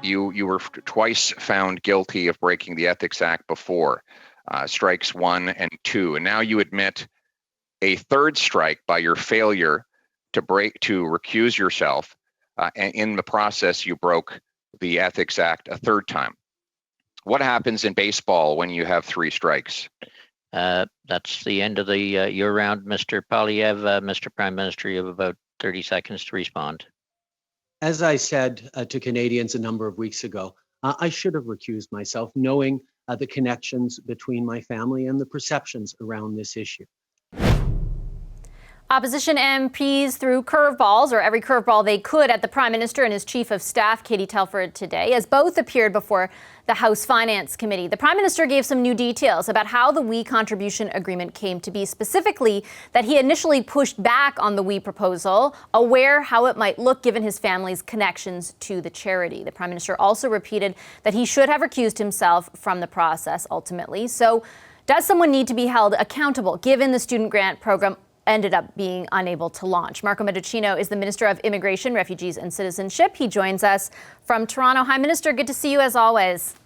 You were twice found guilty of breaking the Ethics Act before, strikes 1 and 2, and now you admit a third strike by your failure to recuse yourself, and in the process you broke the Ethics Act a third time. What happens in baseball when you have 3 strikes? That's the end of the year-round, Mr. Polyev. Mr. Prime Minister, you have about 30 seconds to respond. As I said to Canadians a number of weeks ago, I should have recused myself, knowing the connections between my family and the perceptions around this issue. Opposition MPs threw curveballs, or every curveball they could, at the Prime Minister and his Chief of Staff, Katie Telford, today, as both appeared before the House Finance Committee. The Prime Minister gave some new details about how the WE contribution agreement came to be, specifically that he initially pushed back on the WE proposal, aware how it might look given his family's connections to the charity. The Prime Minister also repeated that he should have recused himself from the process ultimately. So does someone need to be held accountable given the student grant program ended up being unable to launch? Marco Mendicino is the Minister of Immigration, Refugees and Citizenship. He joins us from Toronto. Hi, Minister. Good to see you as always.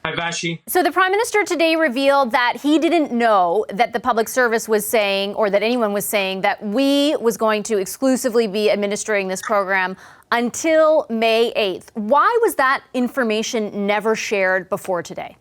Hi, Vashi. So the Prime Minister today revealed that he didn't know that the public service was saying, or that anyone was saying, that we was going to exclusively be administering this program until May 8th. Why was that information never shared before today?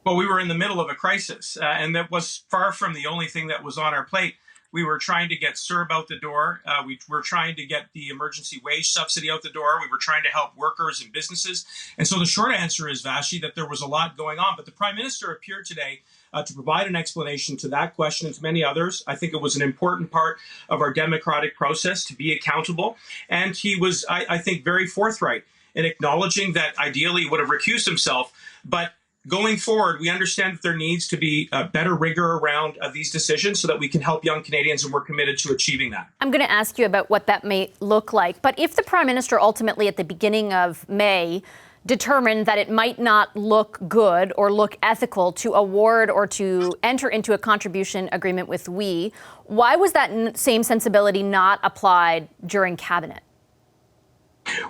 Well, we were in the middle of a crisis, and that was far from the only thing that was on our plate. We were trying to get CERB out the door. We were trying to get the emergency wage subsidy out the door. We were trying to help workers and businesses. And so the short answer is, Vashi, that there was a lot going on. But the Prime Minister appeared today to provide an explanation to that question and to many others. I think it was an important part of our democratic process to be accountable. And he was, I think, very forthright in acknowledging that ideally he would have recused himself. But going forward, we understand that there needs to be better rigor around these decisions so that we can help young Canadians, and we're committed to achieving that. I'm going to ask you about what that may look like. But if the Prime Minister ultimately at the beginning of May determined that it might not look good or look ethical to award or to enter into a contribution agreement with WE, why was that same sensibility not applied during Cabinet?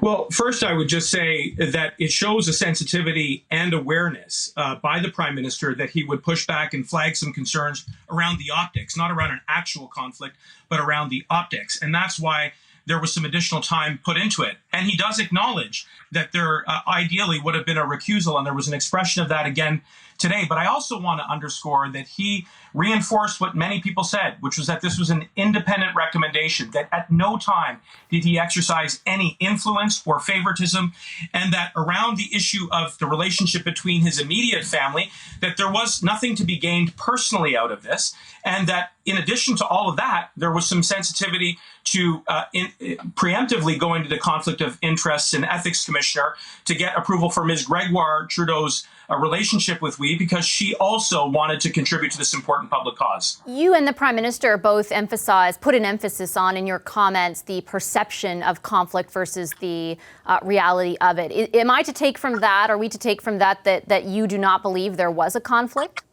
Well, first, I would just say that it shows a sensitivity and awareness by the Prime Minister that he would push back and flag some concerns around the optics, not around an actual conflict, but around the optics. And that's why there was some additional time put into it. And he does acknowledge that there ideally would have been a recusal, and there was an expression of that again today. But I also want to underscore that he reinforced what many people said, which was that this was an independent recommendation, that at no time did he exercise any influence or favoritism, and that around the issue of the relationship between his immediate family, that there was nothing to be gained personally out of this, and that in addition to all of that, there was some sensitivity to preemptively going to the conflict of interests and ethics commissioner to get approval for Ms. Gregoire Trudeau's relationship with WE, because she also wanted to contribute to this important public cause. You and the Prime Minister both put an emphasis on, in your comments, the perception of conflict versus the reality of it. Am I to take from that, are we to take from that that you do not believe there was a conflict?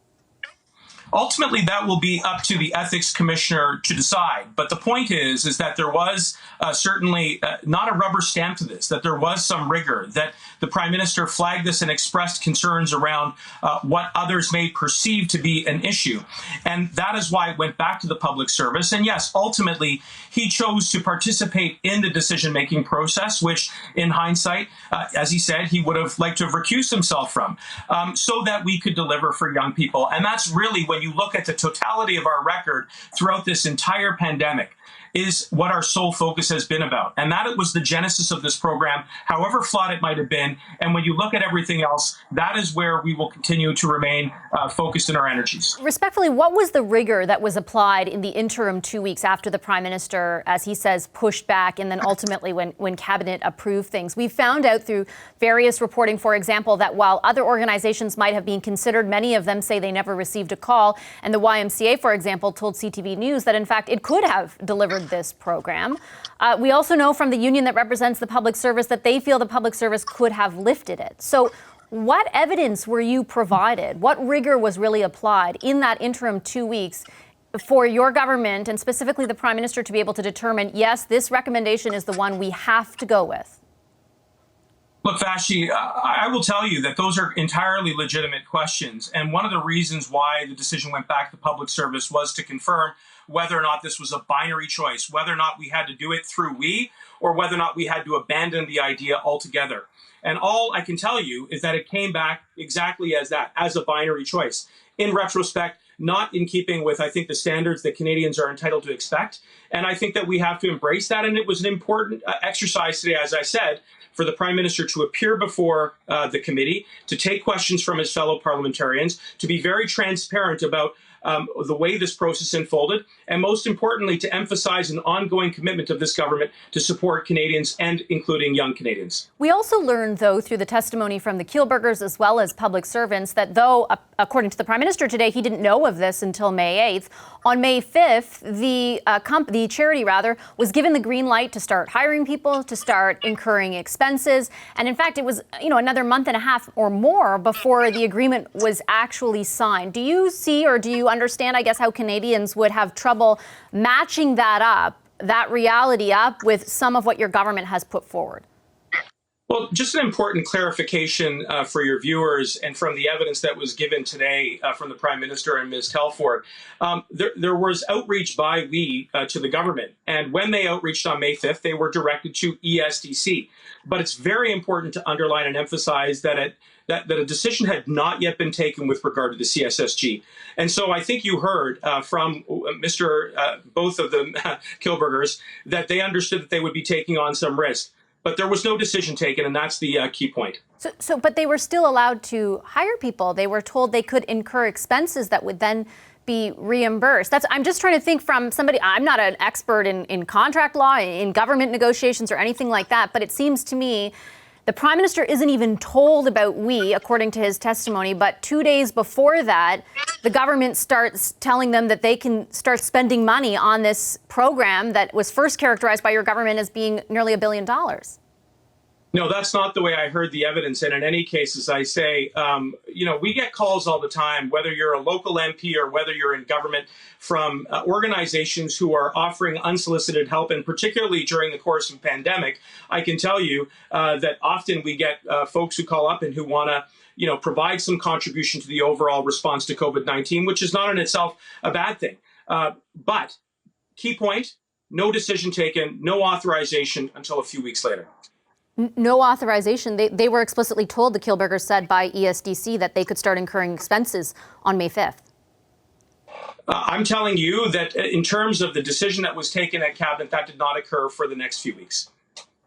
Ultimately, that will be up to the ethics commissioner to decide. But the point is that there was certainly not a rubber stamp to this, that there was some rigor, that the Prime Minister flagged this and expressed concerns around what others may perceive to be an issue. And that is why it went back to the public service. And yes, ultimately, he chose to participate in the decision-making process, which in hindsight, as he said, he would have liked to have recused himself from, so that we could deliver for young people. And that's really, when you look at the totality of our record throughout this entire pandemic, is what our sole focus has been about. And that was the genesis of this program, however flawed it might have been. And when you look at everything else, that is where we will continue to remain focused in our energies. Respectfully, what was the rigor that was applied in the interim 2 weeks after the Prime Minister, as he says, pushed back, and then ultimately when Cabinet approved things? We found out through various reporting, for example, that while other organizations might have been considered, many of them say they never received a call. And the YMCA, for example, told CTV News that, in fact, it could have delivered this program. We also know from the union that represents the public service that they feel the public service could have lifted it. So what evidence were you provided? What rigor was really applied in that interim 2 weeks for your government, and specifically the Prime Minister, to be able to determine, yes, this recommendation is the one we have to go with? Look, Vashti, I will tell you that those are entirely legitimate questions. And one of the reasons why the decision went back to public service was to confirm whether or not this was a binary choice, whether or not we had to do it through we, or whether or not we had to abandon the idea altogether. And all I can tell you is that it came back exactly as that, as a binary choice. In retrospect, not in keeping with, I think, the standards that Canadians are entitled to expect. And I think that we have to embrace that. And it was an important exercise today, as I said, for the Prime Minister to appear before the committee, to take questions from his fellow parliamentarians, to be very transparent about the way this process unfolded, and most importantly, to emphasize an ongoing commitment of this government to support Canadians and including young Canadians. We also learned, though, through the testimony from the Kielburgers as well as public servants, that though, according to the Prime Minister today, he didn't know of this until May 8th, on May 5th, the charity was given the green light to start hiring people, to start incurring expenses. And in fact, it was another month and a half or more before the agreement was actually signed. Do you see, or do you understand, I guess, how Canadians would have trouble matching that reality up with some of what your government has put forward? Well, just an important clarification for your viewers and from the evidence that was given today from the Prime Minister and Ms. Telford. There was outreach by we to the government. And when they outreached on May 5th, they were directed to ESDC. But it's very important to underline and emphasize that that a decision had not yet been taken with regard to the CSSG. And so I think you heard from both of the Kielburgers that they understood that they would be taking on some risk. But there was no decision taken, and that's the key point. But they were still allowed to hire people. They were told they could incur expenses that would then be reimbursed. I'm just trying to think from somebody. I'm not an expert in contract law, in government negotiations or anything like that, but it seems to me the Prime Minister isn't even told about we, according to his testimony, but 2 days before that, the government starts telling them that they can start spending money on this program that was first characterized by your government as being nearly $1 billion. No, that's not the way I heard the evidence. And in any case, as I say, we get calls all the time, whether you're a local MP or whether you're in government, from organizations who are offering unsolicited help. And particularly during the course of the pandemic, I can tell you that often we get folks who call up and who want to provide some contribution to the overall response to COVID-19, which is not in itself a bad thing. But key point, no decision taken, no authorization until a few weeks later. No authorization. They were explicitly told, the Kielburgers said, by ESDC that they could start incurring expenses on May 5th. I'm telling you that in terms of the decision that was taken at Cabinet, that did not occur for the next few weeks.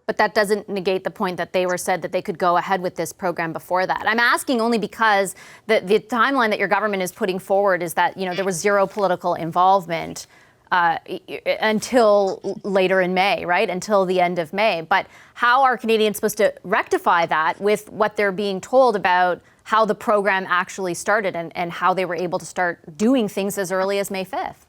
But that doesn't negate the point that they were said that they could go ahead with this program before that. I'm asking only because the timeline that your government is putting forward is that, there was zero political involvement until later in May, right? Until the end of May. But how are Canadians supposed to rectify that with what they're being told about how the program actually started and how they were able to start doing things as early as May 5th?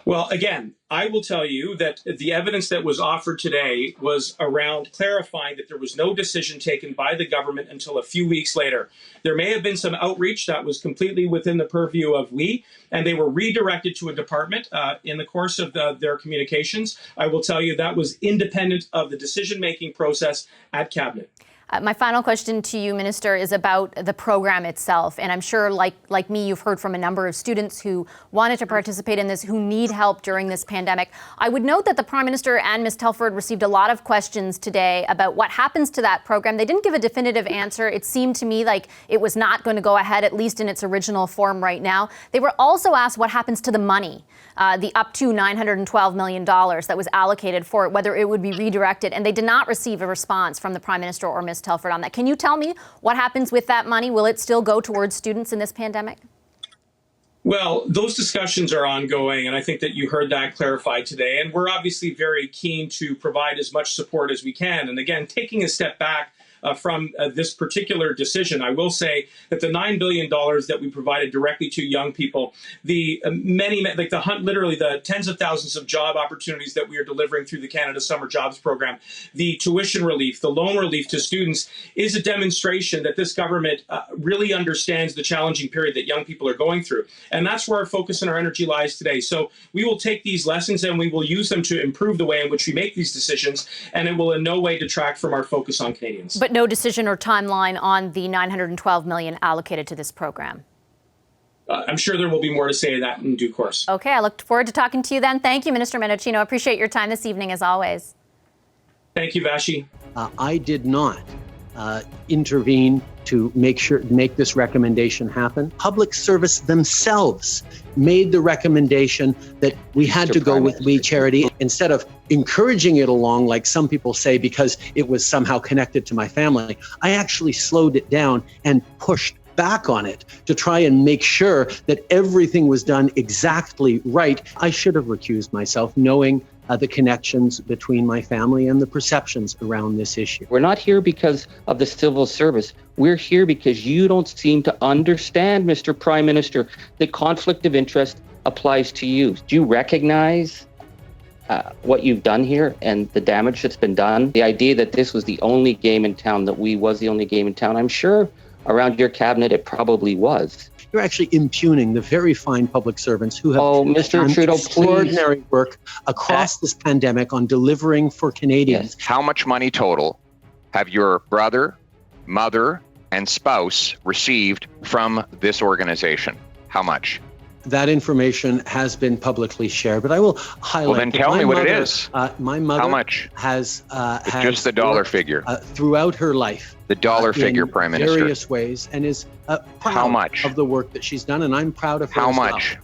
Well, again, I will tell you that the evidence that was offered today was around clarifying that there was no decision taken by the government until a few weeks later. There may have been some outreach that was completely within the purview of we, and they were redirected to a department in the course of their communications. I will tell you that was independent of the decision-making process at Cabinet. My final question to you, Minister, is about the program itself. And I'm sure, like me, you've heard from a number of students who wanted to participate in this, who need help during this pandemic. I would note that the Prime Minister and Ms. Telford received a lot of questions today about what happens to that program. They didn't give a definitive answer. It seemed to me like it was not going to go ahead, at least in its original form right now. They were also asked what happens to the money, the up to $912 million that was allocated for it, whether it would be redirected. And they did not receive a response from the Prime Minister or Ms. Telford on that. Can you tell me what happens with that money? Will it still go towards students in this pandemic? Well, those discussions are ongoing, and I think that you heard that clarified today. And we're obviously very keen to provide as much support as we can. And again, taking a step back, from this particular decision. I will say that the $9 billion that we provided directly to young people, the literally the tens of thousands of job opportunities that we are delivering through the Canada Summer Jobs Program, the tuition relief, the loan relief to students is a demonstration that this government really understands the challenging period that young people are going through. And that's where our focus and our energy lies today. So we will take these lessons and we will use them to improve the way in which we make these decisions, and it will in no way detract from our focus on Canadians. But no decision or timeline on the $912 million allocated to this program. I'm sure there will be more to say that in due course. Okay, I look forward to talking to you then. Thank you, Minister Mendicino. Appreciate your time this evening, as always. Thank you, Vashi. I did not intervene to make this recommendation happen. Public Service themselves made the recommendation that we had to go with We Charity instead of encouraging it along like some people say because it was somehow connected to my family. I actually slowed it down and pushed back on it to try and make sure that everything was done exactly right. I should have recused myself, knowing the connections between my family and the perceptions around this issue. We're not here because of the civil service. We're here because you don't seem to understand, Mr. Prime Minister, that conflict of interest applies to you. Do you recognize what you've done here and the damage that's been done? The idea that this was the only game in town, that we was the only game in town, I'm sure around your cabinet it probably was. You're actually impugning the very fine public servants who have Mr. Trudeau, extraordinary work across this pandemic on delivering for Canadians. How much money total have your brother, mother, and spouse received from this organization? How much? That information has been publicly shared, but I will highlight. Well, then tell me what it is. My mother How much? has just the dollar figure. Throughout her life. The dollar figure, Prime Minister. In various ways, and is proud How much? of the work that she's done, and I'm proud of her How as well. much?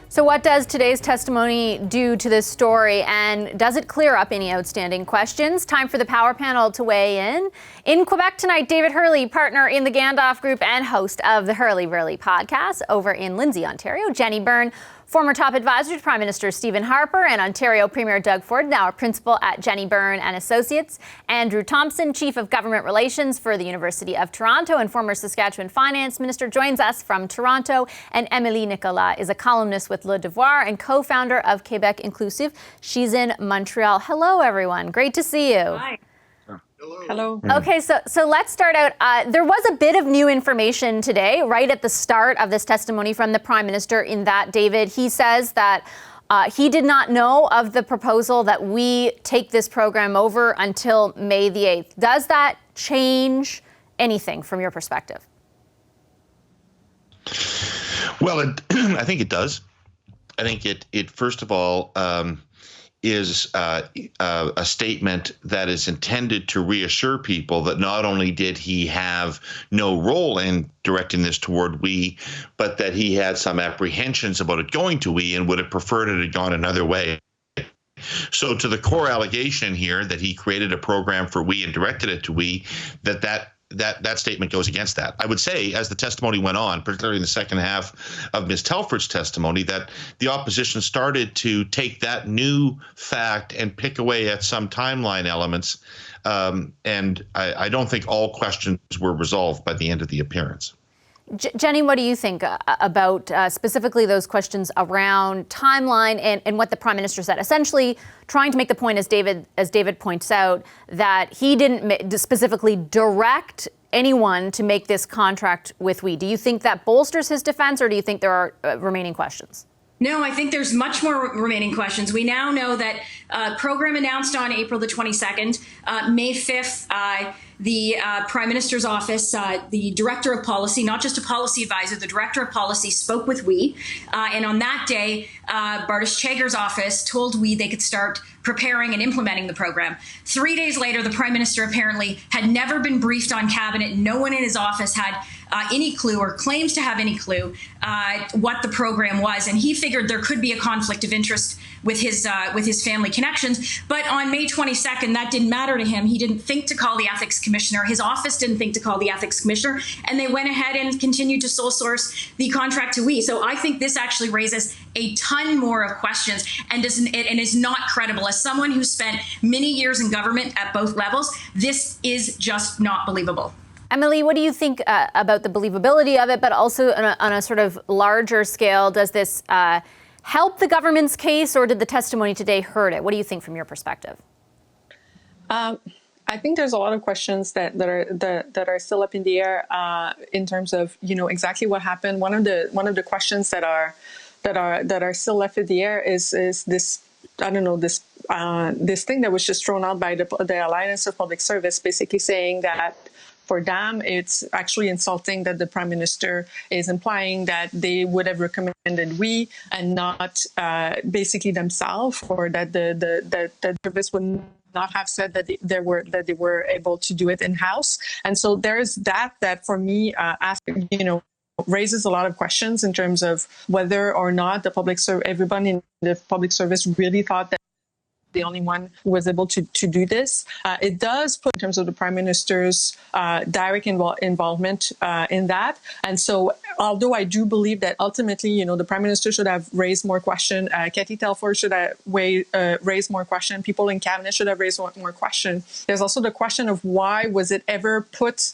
So what does today's testimony do to this story, and does it clear up any outstanding questions? Time for the Power Panel to weigh in. In Quebec tonight, David Hurley, partner in the Gandalf Group and host of the Hurley Burley podcast. Over in Lindsay, Ontario, Jenny Byrne, former top advisor to Prime Minister Stephen Harper, and Ontario Premier Doug Ford, now a principal at Jenny Byrne and Associates. Andrew Thompson, Chief of Government Relations for the University of Toronto and former Saskatchewan Finance Minister, joins us from Toronto. And Emily Nicolas is a columnist with Le Devoir and co-founder of Quebec Inclusive. She's in Montreal. Hello, everyone. Great to see you. Hi. Hello. Okay, so let's start out. There was a bit of new information today, right at the start of this testimony from the Prime Minister, in that, David, he says that he did not know of the proposal that we take this program over until May the 8th. Does that change anything from your perspective? Well, I think it does. I think it first of all, is a statement that is intended to reassure people that not only did he have no role in directing this toward we, but that he had some apprehensions about it going to we and would have preferred it had gone another way. So to the core allegation here that he created a program for we and directed it to we, that statement goes against that. I would say, as the testimony went on, particularly in the second half of Ms. Telford's testimony, that the opposition started to take that new fact and pick away at some timeline elements. And I don't think all questions were resolved by the end of the appearance. Jenny, what do you think about specifically those questions around timeline and what the Prime Minister said? Essentially trying to make the point, as David points out, that he didn't specifically direct anyone to make this contract with we. Do you think that bolsters his defense, or do you think there are remaining questions? No, I think there's much more remaining questions. We now know that program announced on April the 22nd, May 5th, the Prime Minister's office, the Director of Policy, not just a policy advisor, the Director of Policy spoke with we. And on that day, Bartosz Chager's office told we they could start preparing and implementing the program. 3 days later, the Prime Minister apparently had never been briefed on cabinet. No one in his office had any clue or claims to have any clue what the program was. And he figured there could be a conflict of interest with his family connections. But on May 22nd, that didn't matter to him. He didn't think to call the ethics commissioner. His office didn't think to call the ethics commissioner, and they went ahead and continued to sole source the contract to we. So I think this actually raises a ton more of questions and is not credible. As someone who spent many years in government at both levels, this is just not believable. Emily, what do you think about the believability of it, but also on a sort of larger scale? Does this help the government's case, or did the testimony today hurt it? What do you think from your perspective? I think there's a lot of questions that are still up in the air in terms of exactly what happened. One of the questions that are still left in the air is this. I don't know, this thing that was just thrown out by the Alliance of Public Service, basically saying that for them, it's actually insulting that the Prime Minister is implying that they would have recommended we and not basically themselves, or that the service would not have said that they were able to do it in-house. And so there's that for me, raises a lot of questions in terms of whether or not everybody in the public service really thought that the only one who was able to do this. It does put in terms of the Prime Minister's direct involvement in that. And so, although I do believe that ultimately, the Prime Minister should have raised more question, Katie Telford should have raised more question, people in cabinet should have raised more question. There's also the question of why was it ever put,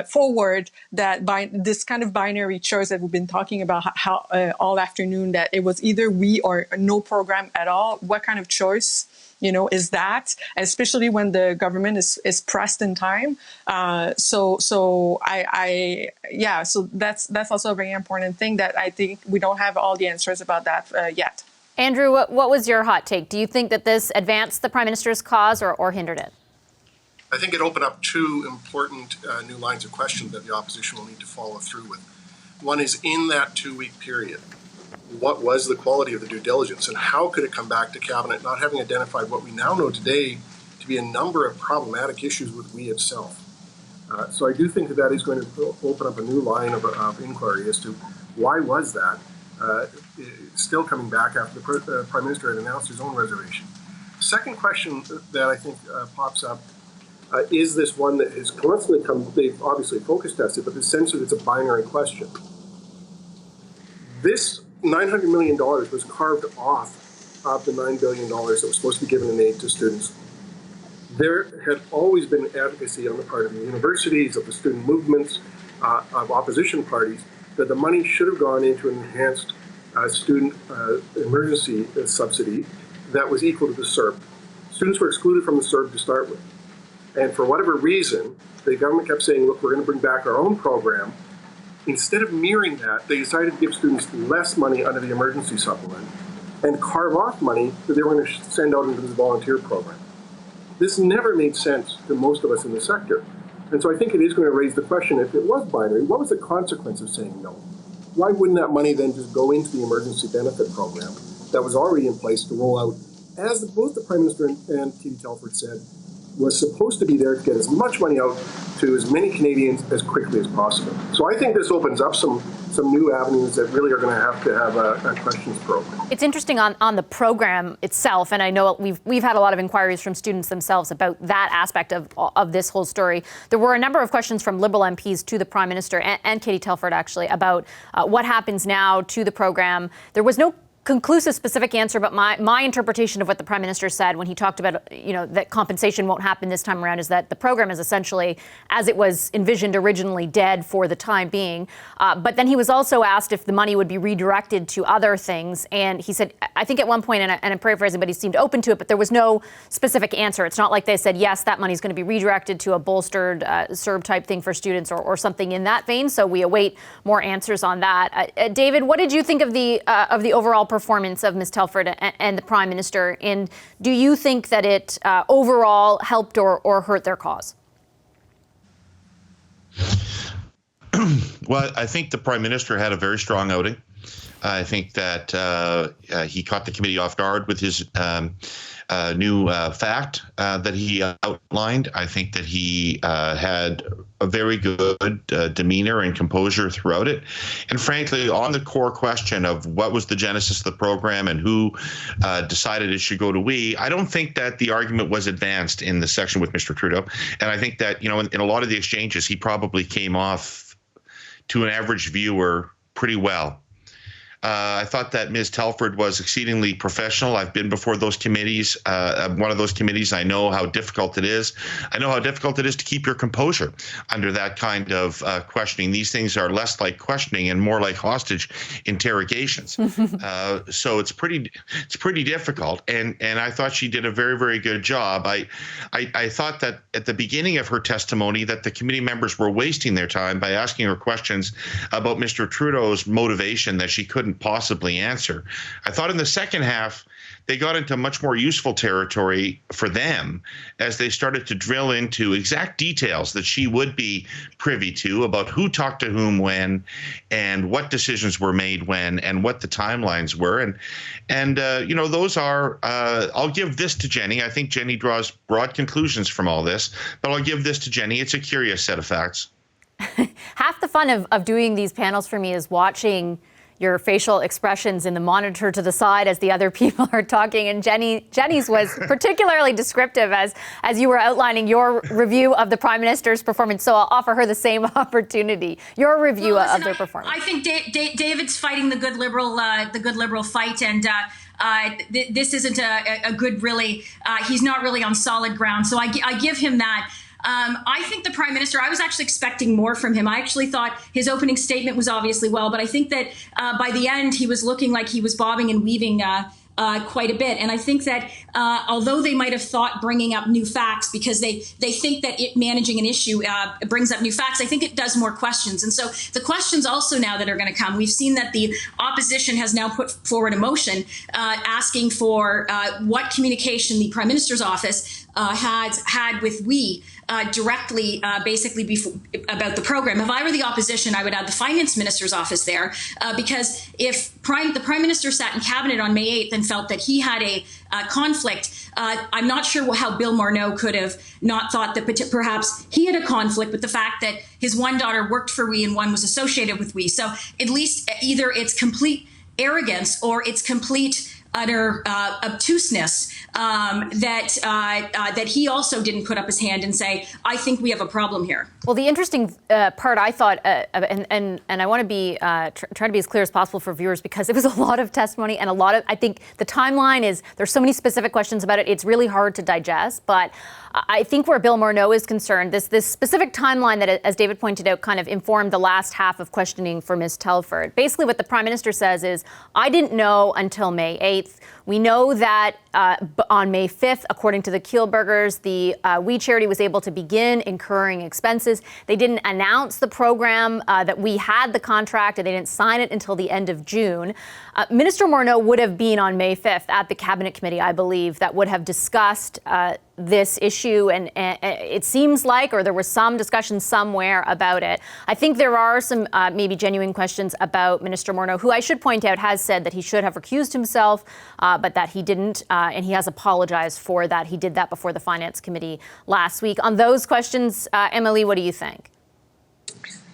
forward that by this kind of binary choice that we've been talking about how all afternoon, that it was either we or no program at all. What kind of choice, is that, especially when the government is pressed in time? So that's also a very important thing that I think we don't have all the answers about that yet. Andrew, what was your hot take? Do you think that this advanced the Prime Minister's cause or hindered it? I think it opened up two important new lines of question that the opposition will need to follow through with. One is, in that 2-week period, what was the quality of the due diligence, and how could it come back to Cabinet not having identified what we now know today to be a number of problematic issues with we itself? So I do think that is going to open up a new line of inquiry as to why was that still coming back after the Prime Minister had announced his own reservation. Second question that I think pops up is this one that has constantly they've obviously focus tested, but the sense that it's a binary question. This $900 million was carved off of the $9 billion that was supposed to be given in aid to students. There had always been advocacy on the part of the universities, of the student movements, of opposition parties, that the money should have gone into an enhanced student emergency subsidy that was equal to the CERB. Students were excluded from the CERB to start with. And for whatever reason, the government kept saying, look, we're going to bring back our own program. Instead of mirroring that, they decided to give students less money under the emergency supplement and carve off money that they were going to send out into the volunteer program. This never made sense to most of us in the sector. And so I think it is going to raise the question, if it was binary, what was the consequence of saying no? Why wouldn't that money then just go into the emergency benefit program that was already in place to roll out, as both the Prime Minister and Katie Telford said, was supposed to be there to get as much money out to as many Canadians as quickly as possible. So I think this opens up some new avenues that really are going to have a questions program. It's interesting on the program itself, and I know we've had a lot of inquiries from students themselves about that aspect of this whole story. There were a number of questions from Liberal MPs to the Prime Minister and Katie Telford actually about what happens now to the program. There was no conclusive specific answer, but my interpretation of what the Prime Minister said when he talked about, that compensation won't happen this time around is that the program is essentially, as it was envisioned originally, dead for the time being. But then he was also asked if the money would be redirected to other things. And he said, I think at one point, and I'm paraphrasing, but he seemed open to it, but there was no specific answer. It's not like they said, yes, that money is going to be redirected to a bolstered CERB type thing for students or something in that vein. So we await more answers on that. David, what did you think of the overall performance of Ms. Telford and the Prime Minister, and do you think that it overall helped or hurt their cause? Well, I think the Prime Minister had a very strong outing. I think that he caught the committee off guard with his new fact that he outlined. I think that he had a very good demeanor and composure throughout it. And frankly, on the core question of what was the genesis of the program and who decided it should go to we, I don't think that the argument was advanced in the section with Mr. Trudeau. And I think that, in a lot of the exchanges, he probably came off to an average viewer pretty well. I thought that Ms. Telford was exceedingly professional. I've been before those committees. One of those committees, I know how difficult it is. I know how difficult it is to keep your composure under that kind of questioning. These things are less like questioning and more like hostage interrogations. So it's pretty difficult. And I thought she did a very, very good job. I thought that at the beginning of her testimony that the committee members were wasting their time by asking her questions about Mr. Trudeau's motivation that she couldn't possibly answer. I thought in the second half, they got into much more useful territory for them as they started to drill into exact details that she would be privy to about who talked to whom when and what decisions were made when and what the timelines were. And those are, I'll give this to Jenny. I think Jenny draws broad conclusions from all this, but I'll give this to Jenny. It's a curious set of facts. Half the fun of doing these panels for me is watching your facial expressions in the monitor to the side as the other people are talking. And Jenny's was particularly descriptive as you were outlining your review of the Prime Minister's performance. So I'll offer her the same opportunity. Your review of their performance. I think David's fighting the good liberal fight, and this isn't a good really. He's not really on solid ground. So I give him that. I think the Prime Minister, I was actually expecting more from him. I actually thought his opening statement was obviously well, but I think that by the end, he was looking like he was bobbing and weaving quite a bit. And I think that although they might have thought bringing up new facts because they think that managing an issue brings up new facts, I think it does more questions. And so the questions also now that are going to come, we've seen that the opposition has now put forward a motion asking for what communication the Prime Minister's office has had with we directly, basically about the program. If I were the opposition, I would add the finance minister's office there, because if the Prime Minister sat in cabinet on May 8th and felt that he had a conflict, I'm not sure how Bill Morneau could have not thought that perhaps he had a conflict with the fact that his one daughter worked for we and one was associated with we. So at least either it's complete arrogance or it's complete utter obtuseness that he also didn't put up his hand and say, I think we have a problem here. Well, the interesting part I thought, and I want to be try to be as clear as possible for viewers, because it was a lot of testimony and I think the timeline is, there's so many specific questions about it, it's really hard to digest. But I think where Bill Morneau is concerned, this specific timeline that, as David pointed out, kind of informed the last half of questioning for Ms. Telford. Basically what the Prime Minister says is, I didn't know until May 8th. We know that on May 5th, according to the Kielburgers, the We Charity was able to begin incurring expenses. They didn't announce the program, that we had the contract, and they didn't sign it until the end of June. Minister Morneau would have been on May 5th at the Cabinet Committee, I believe, that would have discussed this issue, and it seems like, or there was some discussion somewhere about it. I think there are some maybe genuine questions about Minister Morneau, who I should point out has said that he should have recused himself, but that he didn't, and he has apologized for that. He did that before the Finance Committee last week. On those questions, Emily, what do you think?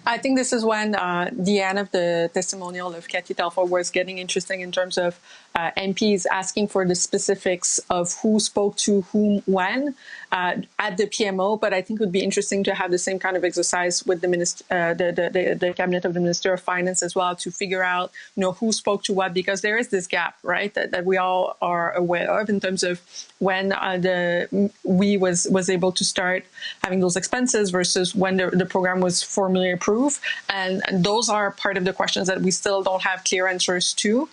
I think this is when the end of the testimonial of Cathy Telford was getting interesting in terms of MPs asking for the specifics of who spoke to whom when at the PMO. But I think it would be interesting to have the same kind of exercise with the cabinet of the Minister of Finance as well, to figure out who spoke to what, because there is this gap, right, that we all are aware of in terms of when we was able to start having those expenses versus when the program was formally approved. And those are part of the questions that we still don't have clear answers to.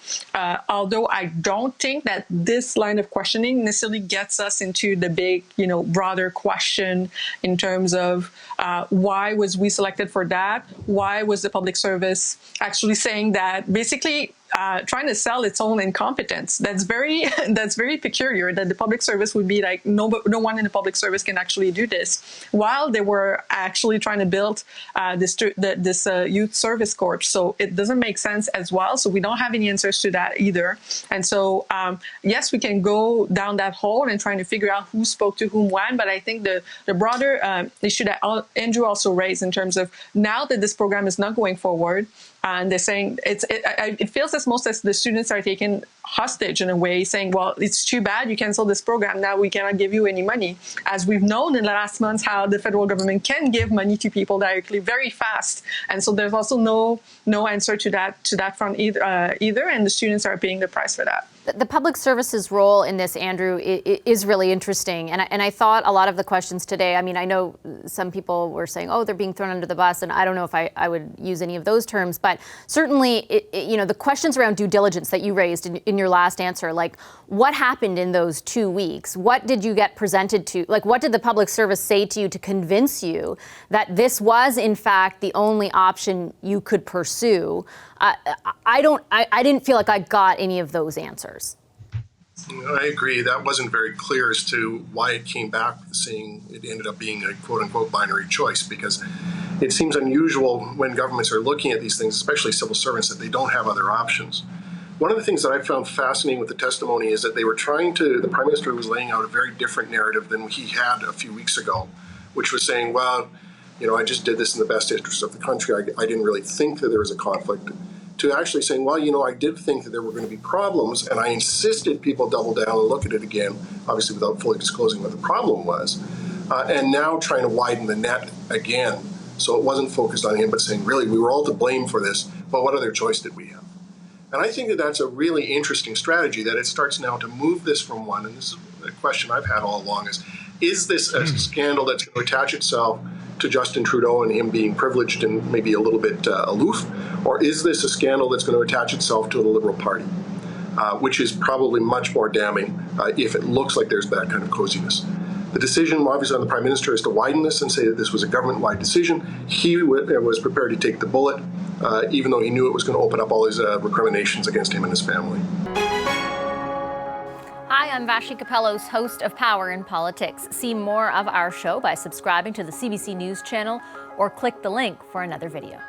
Although I don't think that this line of questioning necessarily gets us into the big, broader question in terms of why was we selected for that? Why was the public service actually saying that basically trying to sell its own incompetence. That's very peculiar. That the public service would be like no one in the public service can actually do this, while they were actually trying to build this youth service corps. So it doesn't make sense as well. So we don't have any answers to that either. And so yes, we can go down that hole and trying to figure out who spoke to whom when. But I think the broader issue that Andrew also raised in terms of now that this program is not going forward, and they're saying it feels as most as the students are taken hostage in a way, saying, well, it's too bad you canceled this program. Now we cannot give you any money. As we've known in the last months how the federal government can give money to people directly very fast. And so there's also no answer to that front either, and the students are paying the price for that. The public services role in this, Andrew, is really interesting. And I thought a lot of the questions today, I mean, I know some people were saying, oh, they're being thrown under the bus, and I don't know if I would use any of those terms, but certainly, the questions around due diligence that you raised in your last answer, like what happened in those 2 weeks? What did you get presented to? Like, what did the public service say to you to convince you that this was, in fact, the only option you could pursue? I didn't feel like I got any of those answers. I agree. That wasn't very clear as to why it came back saying it ended up being a quote-unquote binary choice, because it seems unusual when governments are looking at these things, especially civil servants, that they don't have other options. One of the things that I found fascinating with the testimony is that they were the Prime Minister was laying out a very different narrative than he had a few weeks ago, which was saying, well, I just did this in the best interest of the country. I didn't really think that there was a conflict, to actually saying, well, I did think that there were going to be problems, and I insisted people double down and look at it again, obviously without fully disclosing what the problem was, and now trying to widen the net again. So it wasn't focused on him, but saying, really, we were all to blame for this, but what other choice did we have? And I think that that's a really interesting strategy, that it starts now to move this from one, and this is a question I've had all along, is this a scandal that's going to attach itself to Justin Trudeau and him being privileged and maybe a little bit aloof? Or is this a scandal that's going to attach itself to the Liberal Party, which is probably much more damning if it looks like there's that kind of coziness? The decision, obviously, on the Prime Minister is to widen this and say that this was a government-wide decision. He was prepared to take the bullet, even though he knew it was going to open up all these recriminations against him and his family. Hi, I'm Vashi Capellos, host of Power in Politics. See more of our show by subscribing to the CBC News channel or click the link for another video.